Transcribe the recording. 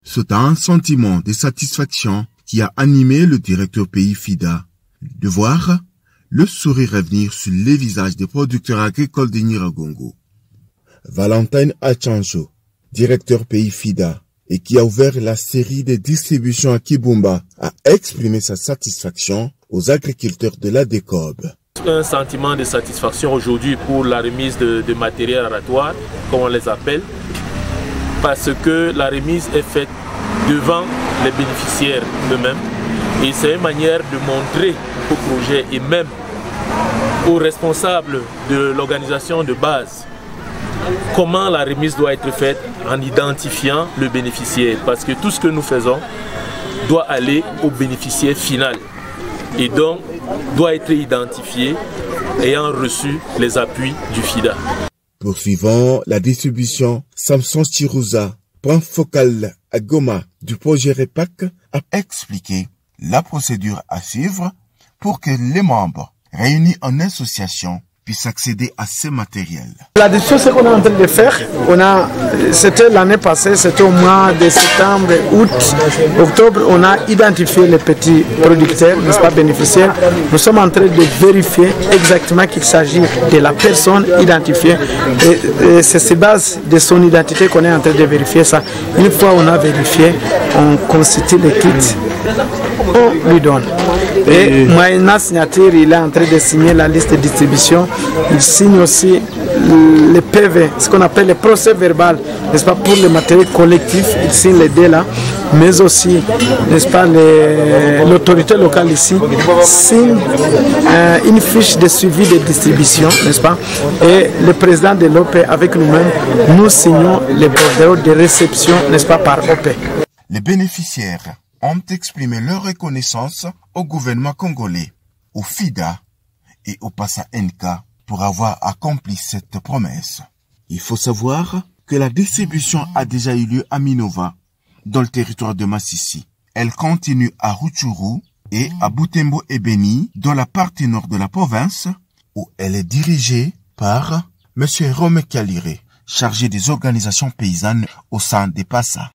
C'est un sentiment de satisfaction qui a animé le directeur pays FIDA, de voir le sourire revenir sur les visages des producteurs agricoles de Nyiragongo. Valentine Achanjo, directeur pays FIDA, et qui a ouvert la série de distributions à Kibumba, a exprimé sa satisfaction aux agriculteurs de la DECOB. Un sentiment de satisfaction aujourd'hui pour la remise de matériel aratoire, comme on les appelle, parce que la remise est faite devant les bénéficiaires eux-mêmes et c'est une manière de montrer au projet et même aux responsables de l'organisation de base comment la remise doit être faite en identifiant le bénéficiaire, parce que tout ce que nous faisons doit aller au bénéficiaire final et donc doit être identifié ayant reçu les appuis du FIDA. Poursuivant la distribution, Samson Chirouza, point focal à Goma du projet REPAC, a expliqué la procédure à suivre pour que les membres réunis en association puissent accéder à ces matériels. La discussion, ce qu'on est en train de faire, c'était l'année passée, c'était au mois de septembre, août, octobre, on a identifié les petits producteurs, n'est-ce pas, bénéficiaires. Nous sommes en train de vérifier exactement qu'il s'agit de la personne identifiée. Et c'est sur base de son identité qu'on est en train de vérifier ça. Une fois on a vérifié, on constitue le kit, on lui donne. Et moyennant signature, il est en train de signer la liste de distribution. Il signe aussi le PV, ce qu'on appelle le procès verbal, n'est-ce pas, pour le matériel collectif. Il signe les deux là, mais aussi, n'est-ce pas, l'autorité locale ici signe une fiche de suivi de distribution, n'est-ce pas, et le président de l'OP avec nous-mêmes, nous signons les bordereaux de réception, n'est-ce pas, par OP. Les bénéficiaires ont exprimé leur reconnaissance au gouvernement congolais, au FIDA et au PASA NK pour avoir accompli cette promesse. Il faut savoir que la distribution a déjà eu lieu à Minova, dans le territoire de Massissi. Elle continue à Rutshuru et à Butembo et Beni, dans la partie nord de la province, où elle est dirigée par M. Rome Kalire, chargé des organisations paysannes au sein des PASA.